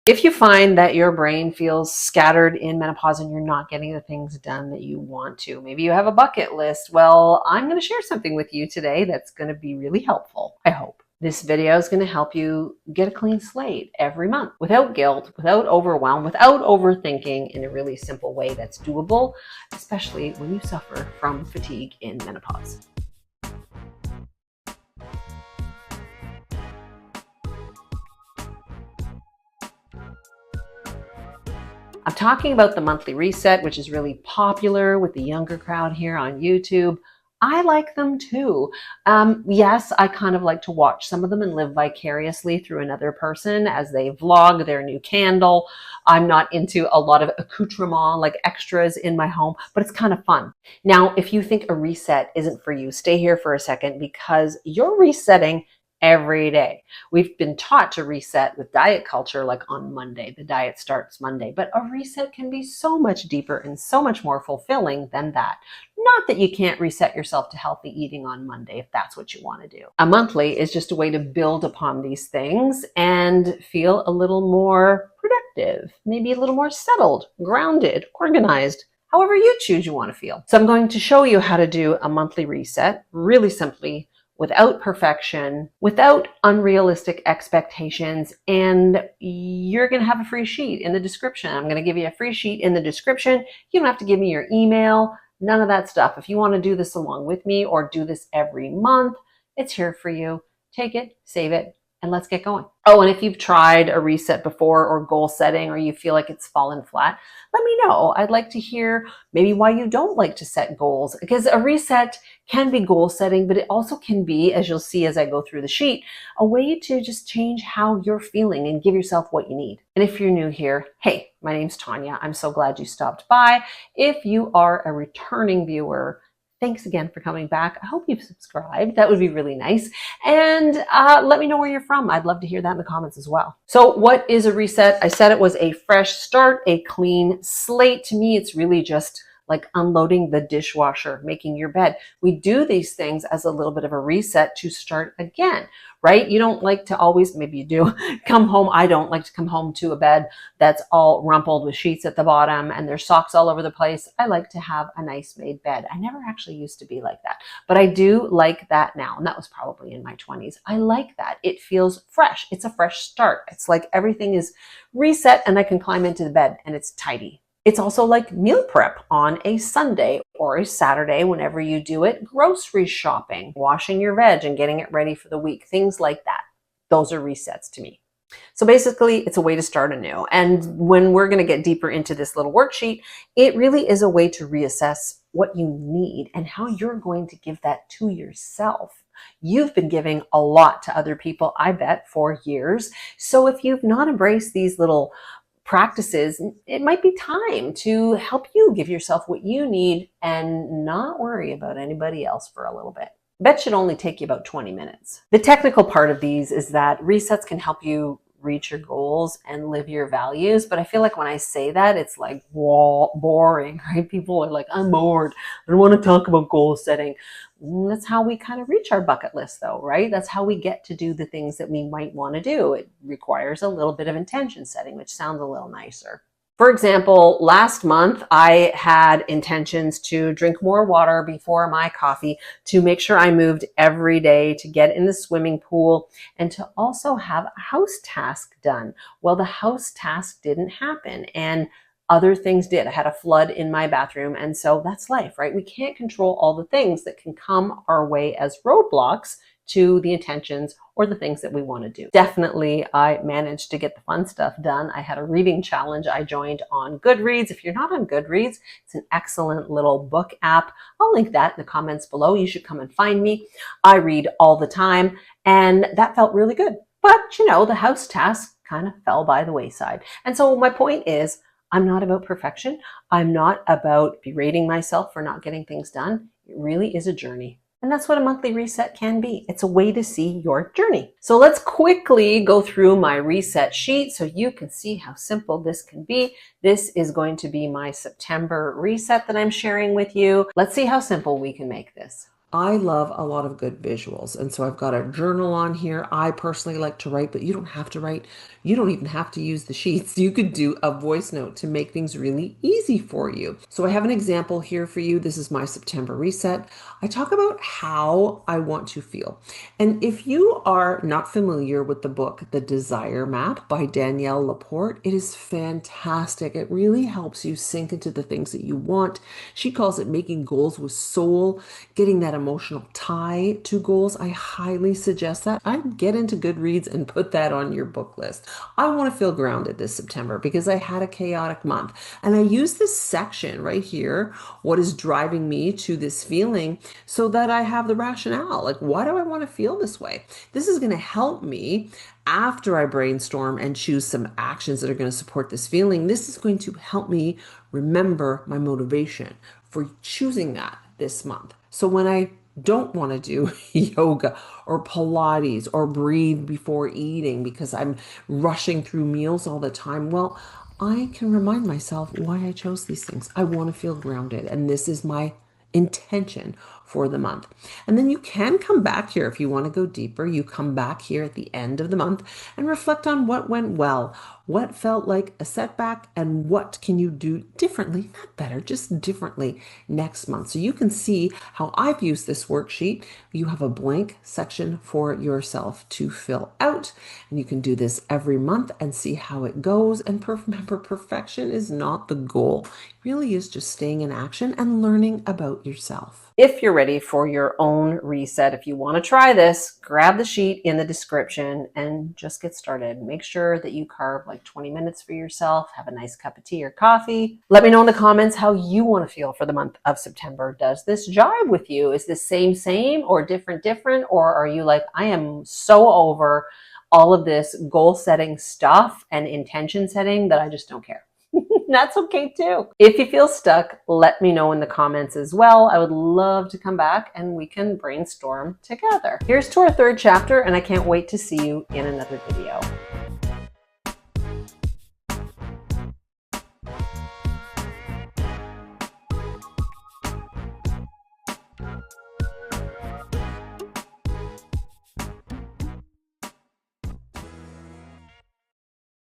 If you find that your brain feels scattered in menopause and you're not getting the things done that you want to, maybe you have a bucket list, well, I'm going to share something with you today that's going to be really helpful, I hope. This video is going to help you get a clean slate every month without guilt, without overwhelm, without overthinking, in a really simple way that's doable, especially when you suffer from fatigue in menopause. I'm talking about the monthly reset, which is really popular with the younger crowd here on YouTube. I like them too. Yes, I kind of like to watch some of them and live vicariously through another person as they vlog their new candle. I'm not into a lot of accoutrement, like extras in my home, but it's kind of fun. Now, if you think a reset isn't for you, stay here for a second because you're resetting every day. We've been taught to reset with diet culture, like on Monday. The diet starts Monday, but a reset can be so much deeper and so much more fulfilling than that. Not that you can't reset yourself to healthy eating on Monday if that's what you want to do. A monthly is just a way to build upon these things and feel a little more productive, maybe a little more settled, grounded, organized, however you choose you want to feel. So I'm going to show you how to do a monthly reset really simply, without perfection, without unrealistic expectations, and you're going to have a free sheet in the description. I'm going to give you a free sheet in the description. You don't have to give me your email, none of that stuff. If you want to do this along with me or do this every month, it's here for you. Take it, save it, and let's get going. Oh, and if you've tried a reset before or goal setting or you feel like it's fallen flat, let me know. I'd like to hear maybe why you don't like to set goals, because a reset can be goal setting, but it also can be, as you'll see as I go through the sheet, a way to just change how you're feeling and give yourself what you need. And if you're new here, hey, my name's Tanya. I'm so glad you stopped by. If you are a returning viewer, thanks again for coming back. I hope you've subscribed. That would be really nice. And let me know where you're from. I'd love to hear that in the comments as well. So what is a reset? I said it was a fresh start, a clean slate. To me, it's really just like unloading the dishwasher, making your bed. We do these things as a little bit of a reset to start again, right? You don't like to always, maybe you do, come home. I don't like to come home to a bed that's all rumpled with sheets at the bottom and there's socks all over the place. I like to have a nice made bed. I never actually used to be like that, but I do like that now. And that was probably in my 20s. I like that. It feels fresh. It's a fresh start. It's like everything is reset and I can climb into the bed and it's tidy. It's also like meal prep on a Sunday or a Saturday whenever you do it, grocery shopping, washing your veg and getting it ready for the week, things like that. Those are resets to me. So basically, it's a way to start anew. And when we're going to get deeper into this little worksheet, it really is a way to reassess what you need and how you're going to give that to yourself. You've been giving a lot to other people, I bet, for years. So if you've not embraced these little practices, it might be time to help you give yourself what you need and not worry about anybody else for a little bit. Bet should only take you about 20 minutes. The technical part of these is that resets can help you reach your goals and live your values. But I feel like when I say that, it's like boring, right? People are like, I'm bored. I don't want to talk about goal setting. That's how we kind of reach our bucket list though, right? That's how we get to do the things that we might want to do. It requires a little bit of intention setting, which sounds a little nicer. For example, last month, I had intentions to drink more water before my coffee, to make sure I moved every day, to get in the swimming pool, and to also have a house task done. Well, the house task didn't happen, and other things did. I had a flood in my bathroom, and so that's life, right? We can't control all the things that can come our way as roadblocks to the intentions or the things that we want to do. Definitely, I managed to get the fun stuff done. I had a reading challenge I joined on Goodreads. If you're not on Goodreads, it's an excellent little book app. I'll link that in the comments below. You should come and find me. I read all the time, and that felt really good. But, you know, the house task kind of fell by the wayside. And so my point is, I'm not about perfection. I'm not about berating myself for not getting things done. It really is a journey. And that's what a monthly reset can be. It's a way to see your journey. So let's quickly go through my reset sheet so you can see how simple this can be. This is going to be my September reset that I'm sharing with you. Let's see how simple we can make this. I love a lot of good visuals. And so I've got a journal on here. I personally like to write, but you don't have to write. You don't even have to use the sheets. You could do a voice note to make things really easy for you. So I have an example here for you. This is my September reset. I talk about how I want to feel. And if you are not familiar with the book, The Desire Map by Danielle Laporte, it is fantastic. It really helps you sink into the things that you want. She calls it making goals with soul, getting that emotional tie to goals. I highly suggest that. I'd get into Goodreads and put that on your book list. I want to feel grounded this September because I had a chaotic month. And I use this section right here, what is driving me to this feeling, so that I have the rationale. Like, why do I want to feel this way? This is going to help me after I brainstorm and choose some actions that are going to support this feeling. This is going to help me remember my motivation for choosing that this month. So when I don't want to do yoga or Pilates or breathe before eating because I'm rushing through meals all the time, well, I can remind myself why I chose these things. I want to feel grounded, and this is my intention for the month. And then you can come back here if you want to go deeper. You come back here at the end of the month and reflect on what went well, what felt like a setback, and what can you do differently, not better, just differently next month. So you can see how I've used this worksheet. You have a blank section for yourself to fill out, and you can do this every month and see how it goes. And remember, perfection is not the goal. It really is just staying in action and learning about yourself. If you're ready for your own reset, if you want to try this, grab the sheet in the description and just get started. Make sure that you carve like 20 minutes for yourself, have a nice cup of tea or coffee. Let me know in the comments how you want to feel for the month of September. Does this jive with you? Is this same, or different? Or are you like, I am so over all of this goal setting stuff and intention setting that I just don't care? That's okay too. If you feel stuck, let me know in the comments as well. I would love to come back and we can brainstorm together. Here's to our third chapter, and I can't wait to see you in another video.